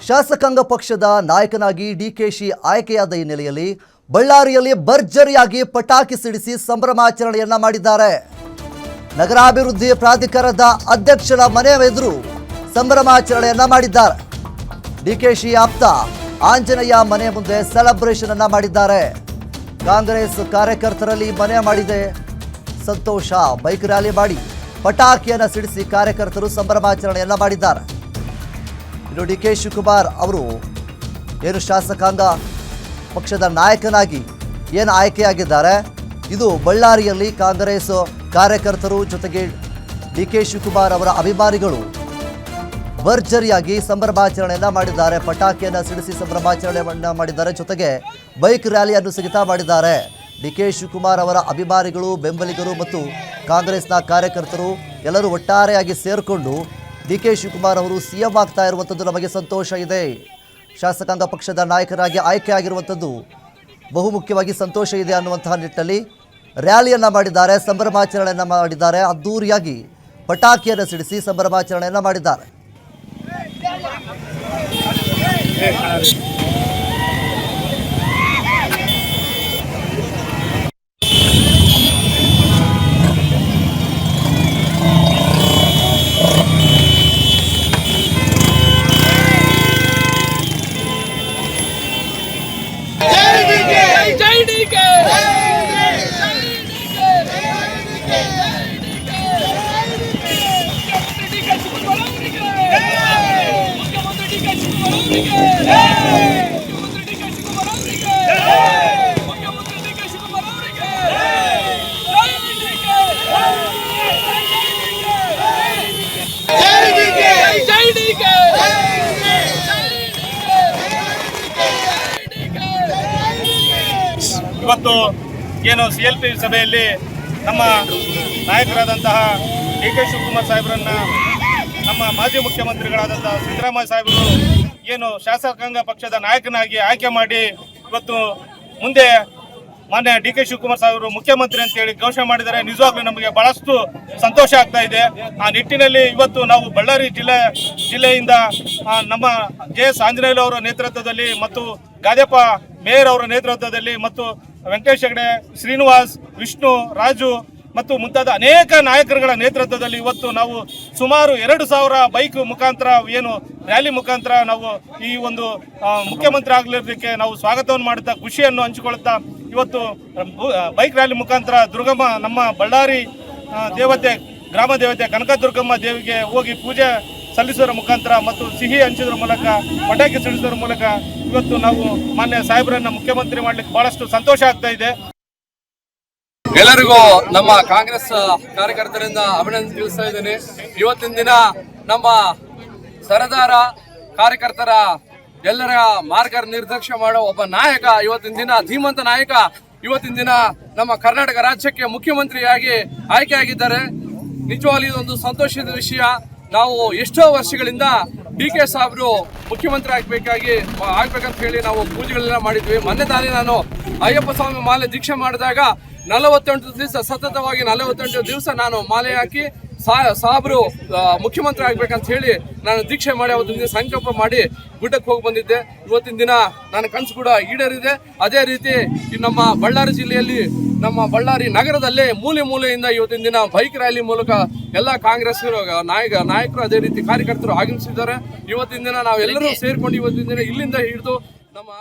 ಶಾಸಕಾಂಗ ಪಕ್ಷದ ನಾಯಕನಾಗಿ ಡಿಕೆಶಿ ಆಯ್ಕೆಯಾದ ಹಿನ್ನೆಲೆಯಲ್ಲಿ ಬಳ್ಳಾರಿಯಲ್ಲಿ ಭರ್ಜರಿಯಾಗಿ ಪಟಾಕಿ ಸಿಡಿಸಿ ಸಂಭ್ರಮಾಚರಣೆಯನ್ನ ಮಾಡಿದ್ದಾರೆ. ನಗರಾಭಿವೃದ್ಧಿ ಪ್ರಾಧಿಕಾರದ ಅಧ್ಯಕ್ಷರ ಮನೆ ಎದುರು ಸಂಭ್ರಮಾಚರಣೆಯನ್ನ ಮಾಡಿದ್ದಾರೆ. ಡಿಕೆಶಿ ಆಪ್ತ ಆಂಜನೇಯ ಮನೆ ಮುಂದೆ ಸೆಲೆಬ್ರೇಷನ್ ಅನ್ನ ಮಾಡಿದ್ದಾರೆ. ಕಾಂಗ್ರೆಸ್ ಕಾರ್ಯಕರ್ತರಲ್ಲಿ ಮನೆ ಮಾಡಿದೆ ಸಂತೋಷ. ಬೈಕ್ ರ್ಯಾಲಿ ಮಾಡಿ ಪಟಾಕಿಯನ್ನು ಸಿಡಿಸಿ ಕಾರ್ಯಕರ್ತರು ಸಂಭ್ರಮಾಚರಣೆಯನ್ನ ಮಾಡಿದ್ದಾರೆ. ಇನ್ನು ಡಿ ಕೆ ಶಿವಕುಮಾರ್ ಅವರು ಏನು ಶಾಸಕಾಂಗ ಪಕ್ಷದ ನಾಯಕನಾಗಿ ಏನು ಆಯ್ಕೆಯಾಗಿದ್ದಾರೆ, ಇದು ಬಳ್ಳಾರಿಯಲ್ಲಿ ಕಾಂಗ್ರೆಸ್ ಕಾರ್ಯಕರ್ತರು ಜೊತೆಗೆ ಡಿ ಕೆ ಶಿವಕುಮಾರ್ ಅವರ ಅಭಿಮಾನಿಗಳು ಭರ್ಜರಿಯಾಗಿ ಸಂಭ್ರಮಾಚರಣೆಯನ್ನ ಮಾಡಿದ್ದಾರೆ. ಪಟಾಕಿಯನ್ನು ಸಿಡಿಸಿ ಸಂಭ್ರಮಾಚರಣೆಯನ್ನ ಮಾಡಿದ್ದಾರೆ. ಜೊತೆಗೆ ಬೈಕ್ ರ್ಯಾಲಿಯನ್ನು ಸಹಿತ ಮಾಡಿದ್ದಾರೆ. ಡಿ ಕೆ ಶಿವಕುಮಾರ್ ಅವರ ಅಭಿಮಾನಿಗಳು, ಬೆಂಬಲಿಗರು ಮತ್ತು ಕಾಂಗ್ರೆಸ್ನ ಕಾರ್ಯಕರ್ತರು ಎಲ್ಲರೂ ಒಟ್ಟಾರೆಯಾಗಿ ಸೇರಿಕೊಂಡು ಡಿ ಕೆ ಶಿವಕುಮಾರ್ ಅವರು ಸಿಎಂ ಆಗ್ತಾ ಇರುವಂಥದ್ದು ನಮಗೆ ಸಂತೋಷ ಇದೆ, ಶಾಸಕಾಂಗ ಪಕ್ಷದ ನಾಯಕರಾಗಿ ಆಯ್ಕೆ ಆಗಿರುವಂಥದ್ದು ಬಹುಮುಖ್ಯವಾಗಿ ಸಂತೋಷ ಇದೆ ಅನ್ನುವಂತಹ ನಿಟ್ಟಿನಲ್ಲಿ ರ್ಯಾಲಿಯನ್ನು ಮಾಡಿದ್ದಾರೆ, ಸಂಭ್ರಮಾಚರಣೆಯನ್ನು ಮಾಡಿದ್ದಾರೆ. ಅದ್ದೂರಿಯಾಗಿ ಪಟಾಕಿಯನ್ನು ಸಿಡಿಸಿ ಸಂಭ್ರಮಾಚರಣೆಯನ್ನು ಮಾಡಿದ್ದಾರೆ. ಇವತ್ತು ಏನು CLP ಸಭೆಯಲ್ಲಿ ನಮ್ಮ ನಾಯಕರಾದಂತಹ ಡಿ ಕೆ ಶಿವಕುಮಾರ್ ಸಾಹೇಬರನ್ನ ನಮ್ಮ ಮಾಜಿ ಮುಖ್ಯಮಂತ್ರಿಗಳಾದಂತಹ ಸಿದ್ದರಾಮಯ್ಯ ಸಾಹೇಬರು ಏನು ಶಾಸಕಾಂಗ ಪಕ್ಷದ ನಾಯಕನಾಗಿ ಆಯ್ಕೆ ಮಾಡಿ ಇವತ್ತು ಮುಂದೆ ಮಾನ್ಯ ಡಿ ಕೆ ಶಿವಕುಮಾರ್ ಸಾಹೇಬರು ಮುಖ್ಯಮಂತ್ರಿ ಅಂತೇಳಿ ಘೋಷಣೆ ಮಾಡಿದ್ದಾರೆ. ನಿಜವಾಗ್ಲೂ ನಮಗೆ ಬಹಳಷ್ಟು ಸಂತೋಷ ಆಗ್ತಾ ಇದೆ. ಆ ನಿಟ್ಟಿನಲ್ಲಿ ಇವತ್ತು ನಾವು ಬಳ್ಳಾರಿ ಜಿಲ್ಲೆಯಿಂದ ನಮ್ಮ JS ಆಂಜನೇಯ ಅವರ ನೇತೃತ್ವದಲ್ಲಿ ಮತ್ತು ಗಾದ್ಯಪ್ಪ ಮೇಯರ್ ಅವರ ನೇತೃತ್ವದಲ್ಲಿ ಮತ್ತು ವೆಂಕಟೇಶ್ ಹೆಗಡೆ, ಶ್ರೀನಿವಾಸ್, ವಿಷ್ಣು, ರಾಜು ಮತ್ತು ಮುಂತಾದ ಅನೇಕ ನಾಯಕರುಗಳ ನೇತೃತ್ವದಲ್ಲಿ ಇವತ್ತು ನಾವು ಸುಮಾರು 2,000 ಬೈಕ್ ಮುಖಾಂತರ ಏನು ರ್ಯಾಲಿ ಮುಖಾಂತರ ನಾವು ಈ ಒಂದು ಮುಖ್ಯಮಂತ್ರಿ ಆಗಲಿರೋದಕ್ಕೆ ನಾವು ಸ್ವಾಗತವನ್ನು ಮಾಡುತ್ತಾ ಖುಷಿಯನ್ನು ಹಂಚಿಕೊಳ್ಳುತ್ತಾ ಇವತ್ತು ಬೈಕ್ ರ್ಯಾಲಿ ಮುಖಾಂತರ ದುರ್ಗಮ್ಮ ನಮ್ಮ ಬಳ್ಳಾರಿ ದೇವತೆ ಗ್ರಾಮ ದೇವತೆ ಕನಕದುರ್ಗಮ್ಮ ದೇವಿಗೆ ಹೋಗಿ ಪೂಜೆ ಸಲ್ಲಿಸೋದ್ರ ಮುಖಾಂತರ ಮತ್ತು ಸಿಹಿ ಹಂಚೋದ್ರ ಮೂಲಕ ಪಟಾಕಿ ಸಿಡಿಸೋದ್ರ ಮೂಲಕ ಇವತ್ತು ನಾವು ಮಾನ್ಯ ಸಾಹೇಬರನ್ನ ಮುಖ್ಯಮಂತ್ರಿ ಮಾಡ್ಲಿಕ್ಕೆ ಬಹಳಷ್ಟು ಸಂತೋಷ ಆಗ್ತಾ ಇದೆ. ಎಲ್ಲರಿಗೂ ನಮ್ಮ ಕಾಂಗ್ರೆಸ್ ಕಾರ್ಯಕರ್ತರಿಂದ ಅಭಿನಂದನೆ ತಿಳಿಸ್ತಾ ಇದ್ದೇನೆ. ಇವತ್ತಿನ ದಿನ ನಮ್ಮ ಸರದಾರ ಕಾರ್ಯಕರ್ತರ ಎಲ್ಲರ ಮಾರ್ಗ ನಿರ್ದೇಶನ ಮಾಡೋ ಒಬ್ಬ ನಾಯಕ, ಇವತ್ತಿನ ದಿನ ಧೀಮಂತ ನಾಯಕ ಇವತ್ತಿನ ದಿನ ನಮ್ಮ ಕರ್ನಾಟಕ ರಾಜ್ಯಕ್ಕೆ ಮುಖ್ಯಮಂತ್ರಿಯಾಗಿ ಆಯ್ಕೆಯಾಗಿದ್ದಾರೆ. ನಿಜವಾಗ್ಲೂ ಇದೊಂದು ಸಂತೋಷದ ವಿಷಯ. ನಾವು ಎಷ್ಟೋ ವರ್ಷಗಳಿಂದ ಡಿ ಕೆ ಸಾಹೇಬರು ಮುಖ್ಯಮಂತ್ರಿ ಆಗ್ಬೇಕಂತ ಹೇಳಿ ನಾವು ಪೂಜೆಗಳೆಲ್ಲ ಮಾಡಿದ್ವಿ. ಮೊನ್ನೆ ತಾನೇ ನಾನು ಅಯ್ಯಪ್ಪ ಸ್ವಾಮಿ ಮಾಲೆ ದೀಕ್ಷೆ ಮಾಡಿದಾಗ 48 ದಿವಸ ಸತತವಾಗಿ 48 ದಿವಸ ನಾನು ಮಾಲೆ ಹಾಕಿ ಸಾಹೇಬರು ಮುಖ್ಯಮಂತ್ರಿ ಆಗ್ಬೇಕಂತ ಹೇಳಿ ನಾನು ದೀಕ್ಷೆ ಮಾಡಿ ಅವತ್ತಿನ ದಿನ ಸಂಕಲ್ಪ ಮಾಡಿ ಗುಡ್ಡಕ್ಕೆ ಹೋಗಿ ಬಂದಿದ್ದೆ. ಇವತ್ತಿನ ದಿನ ನನ್ನ ಕನಸು ಕೂಡ ಈಡೇರಿದೆ. ಅದೇ ರೀತಿ ನಮ್ಮ ಬಳ್ಳಾರಿ ಜಿಲ್ಲೆಯಲ್ಲಿ ನಮ್ಮ ಬಳ್ಳಾರಿ ನಗರದಲ್ಲೇ ಮೂಲೆಯಿಂದ ಇವತ್ತಿನ ದಿನ ಬೈಕ್ ರ್ಯಾಲಿ ಮೂಲಕ ಎಲ್ಲ ಕಾಂಗ್ರೆಸ್ ನಾಯಕರು ಅದೇ ರೀತಿ ಕಾರ್ಯಕರ್ತರು ಆಗಮಿಸಿದ್ದಾರೆ. ಇವತ್ತಿನ ದಿನ ನಾವೆಲ್ಲರೂ ಸೇರ್ಕೊಂಡು ಇವತ್ತಿನ ದಿನ ಇಲ್ಲಿಂದ ಹಿಡಿದು ನಮ್ಮ